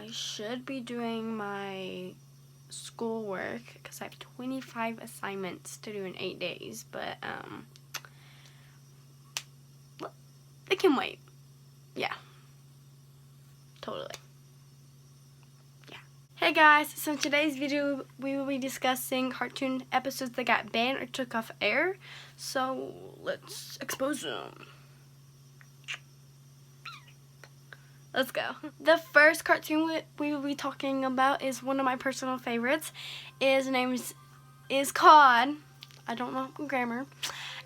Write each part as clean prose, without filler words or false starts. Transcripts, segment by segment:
I should be doing my schoolwork because I have 25 assignments to do in 8 days, but it can wait. Yeah, totally. Yeah. Hey guys, so in today's video we will be discussing cartoon episodes that got banned or took off air. So let's expose them. Let's go. The first cartoon we will be talking about is one of my personal favorites. Is called, I don't know grammar,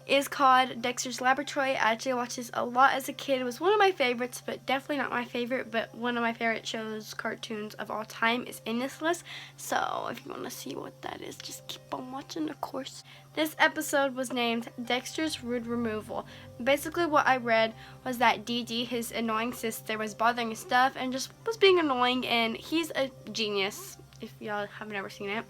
is called Dexter's Laboratory. I actually watched this a lot as a kid. It was one of my favorites, but definitely not my favorite, but one of my favorite shows, cartoons of all time is in this list. So if you want to see what that is, just keep on watching, of course. This episode was named Dexter's Rude Removal. Basically what I read was that Dee Dee, his annoying sister, was bothering his stuff and just was being annoying, and he's a genius, if y'all have never seen it.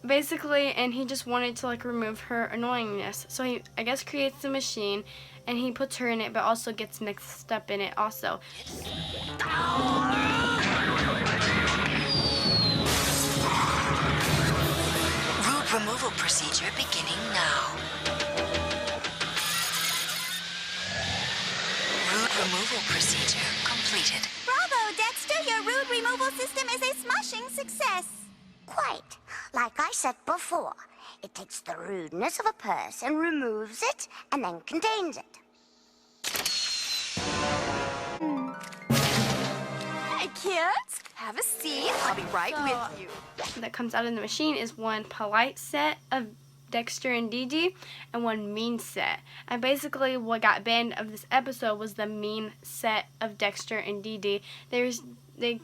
Basically, and he just wanted to like remove her annoyingness. So he, I guess, creates a machine and he puts her in it, but also gets mixed up in it also. Rude removal procedure beginning now. Rude removal procedure completed. Bravo, Dexter! Your rude removal system is a smashing success. Quite. Like I said before, it takes the rudeness of a person, removes it, and then contains it. Hey, kids! Have a seat. I'll be right with you. That comes out of the machine is one polite set of Dexter and Dee Dee and one mean set. And basically what got banned of this episode was the mean set of Dexter and Dee Dee. They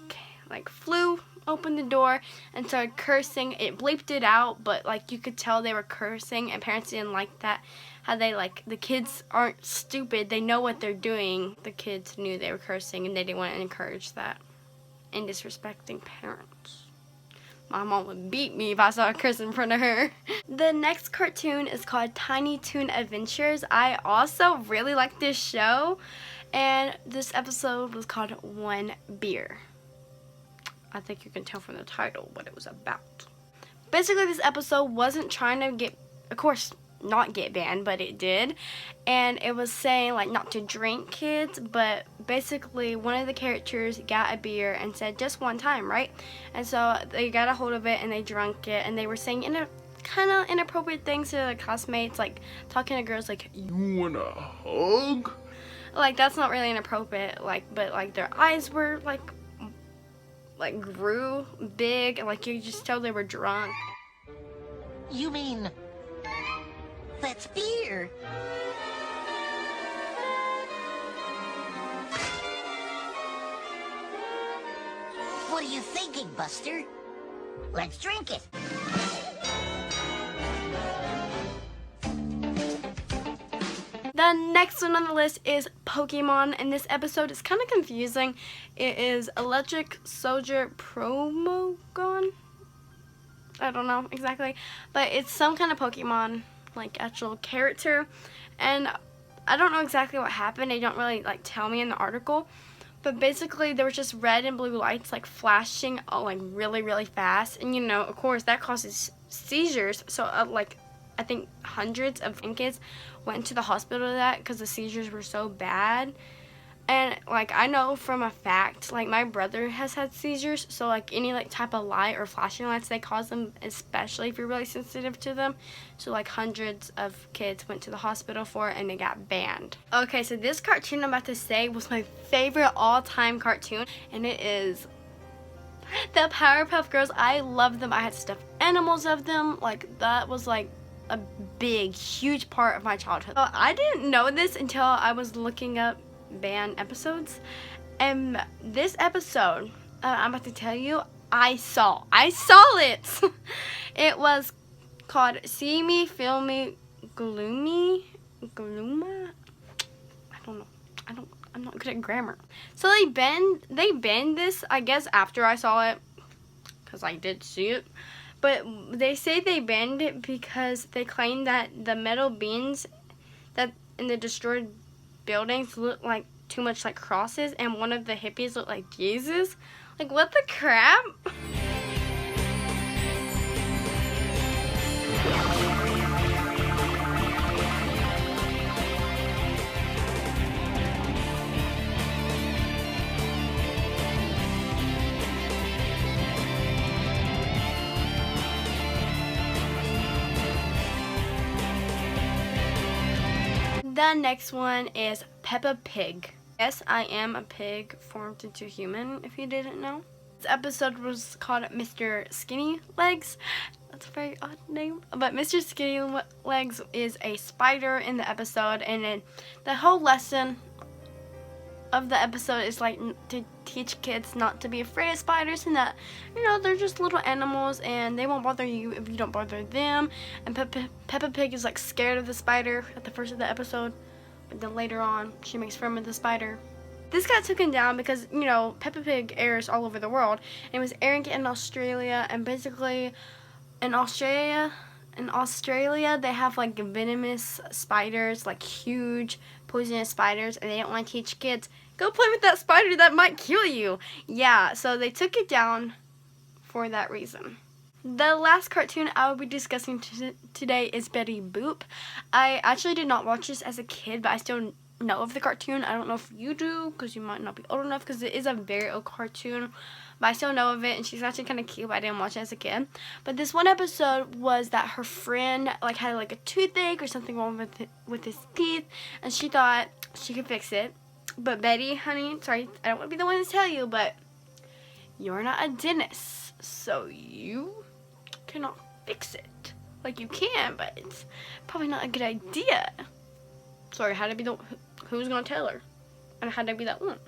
like flew open the door and started cursing. It bleeped it out, but like you could tell they were cursing, and parents didn't like that. How they like, the kids aren't stupid, they know what they're doing. The kids knew they were cursing and they didn't want to encourage that and disrespecting parents. My mom would beat me if I saw a curse in front of her. The next cartoon is called Tiny Toon Adventures. I also really like this show, and this episode was called One Beer. I think you can tell from the title what it was about. Basically, this episode wasn't trying to get, of course, not get banned, but it did. And it was saying, like, not to drink, kids, but basically one of the characters got a beer and said just one time, right? And so they got a hold of it and they drank it, and they were saying kind of inappropriate things to the classmates, like talking to girls like, "You want a hug?" Like, that's not really inappropriate, like, but like their eyes were like grew big, and like you could just tell they were drunk. You mean that's beer? What are you thinking, Buster? Let's drink it. The next one on the list is Pokemon, and this episode is kind of confusing. It is Electric Soldier Promogon? I don't know exactly, but it's some kind of Pokemon, like actual character, and I don't know exactly what happened. They don't really like tell me in the article, but basically there was just red and blue lights like flashing like really, really fast, and you know, of course, that causes seizures. So like, I think hundreds of kids went to the hospital to that because the seizures were so bad. And like, I know from a fact, like my brother has had seizures, so like any like type of light or flashing lights, they cause them, especially if you're really sensitive to them. So like hundreds of kids went to the hospital for it and it got banned. Okay, so this cartoon I'm about to say was my favorite all-time cartoon, and it is the Powerpuff Girls. I love them. I had stuffed animals of them. Like, that was like a big, huge part of my childhood. I didn't know this until I was looking up banned episodes, and this episode I'm about to tell you, I saw it. It was called See Me, Feel Me, Glooma. I don't know. I'm not good at grammar. So they banned this, I guess, after I saw it, because I did see it. But they say they banned it because they claim that the metal beams that in the destroyed buildings look like too much like crosses, and one of the hippies looked like Jesus. Like, what the crap? The next one is Peppa Pig. Yes, I am a pig formed into a human, if you didn't know. This episode was called Mr. Skinny Legs. That's a very odd name. But Mr. Skinny Legs is a spider in the episode, and then the whole lesson of the episode is like to teach kids not to be afraid of spiders, and that, you know, they're just little animals and they won't bother you if you don't bother them. And Peppa Pig is like scared of the spider at the first of the episode, but then later on she makes friends with the spider. This got taken down because, you know, Peppa Pig airs all over the world. It was airing in Australia, and basically in Australia they have like venomous spiders, like huge poisonous spiders, and they don't want to teach kids, go play with that spider, that might kill you. Yeah, so they took it down for that reason. The last cartoon I will be discussing today is Betty Boop. I actually did not watch this as a kid, but I still know of the cartoon. I don't know if you do, because you might not be old enough, because it is a very old cartoon, but I still know of it, and she's actually kind of cute, but I didn't watch it as a kid. But this one episode was that her friend like had like a toothache or something wrong with his teeth, and she thought she could fix it. But Betty, honey, sorry, I don't want to be the one to tell you, but you're not a dentist, so you cannot fix it. Like, you can, but it's probably not a good idea. Sorry, how to be the who's gonna tell her? And how to be that one?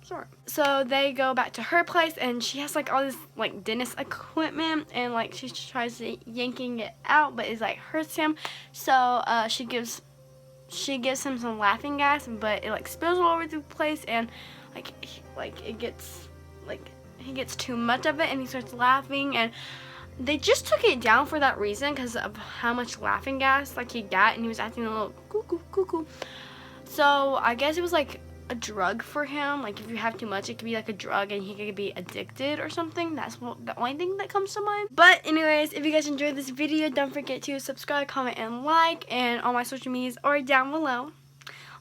Sorry. So they go back to her place, and she has like all this like dentist equipment, and like she tries to yanking it out, but it like hurts him. So she gives him some laughing gas, but it like spills all over the place, and he gets too much of it, and he starts laughing, and they just took it down for that reason, because of how much laughing gas like he got, and he was acting a little cuckoo. So I guess it was like a drug for him. Like, if you have too much, it could be like a drug, and he could be addicted or something. That's the only thing that comes to mind. But anyways, if you guys enjoyed this video, don't forget to subscribe, comment, and like, and all my social medias are down below,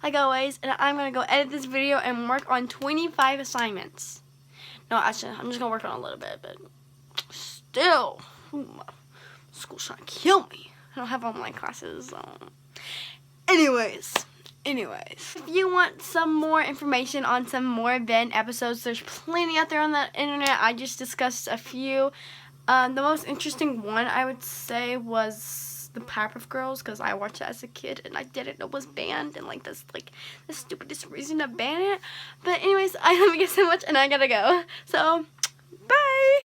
like always. And I'm gonna go edit this video and work on 25 assignments. No, actually, I'm just gonna work on a little bit, but still, school's trying to kill me. I don't have online classes, so. Anyways, if you want some more information on some more Ben episodes, there's plenty out there on the internet. I just discussed a few. The most interesting one, I would say, was the Powerpuff Girls, because I watched it as a kid and I didn't know it was banned, and like that's like the stupidest reason to ban it. But anyways, I love you guys so much, and I gotta go. So, bye!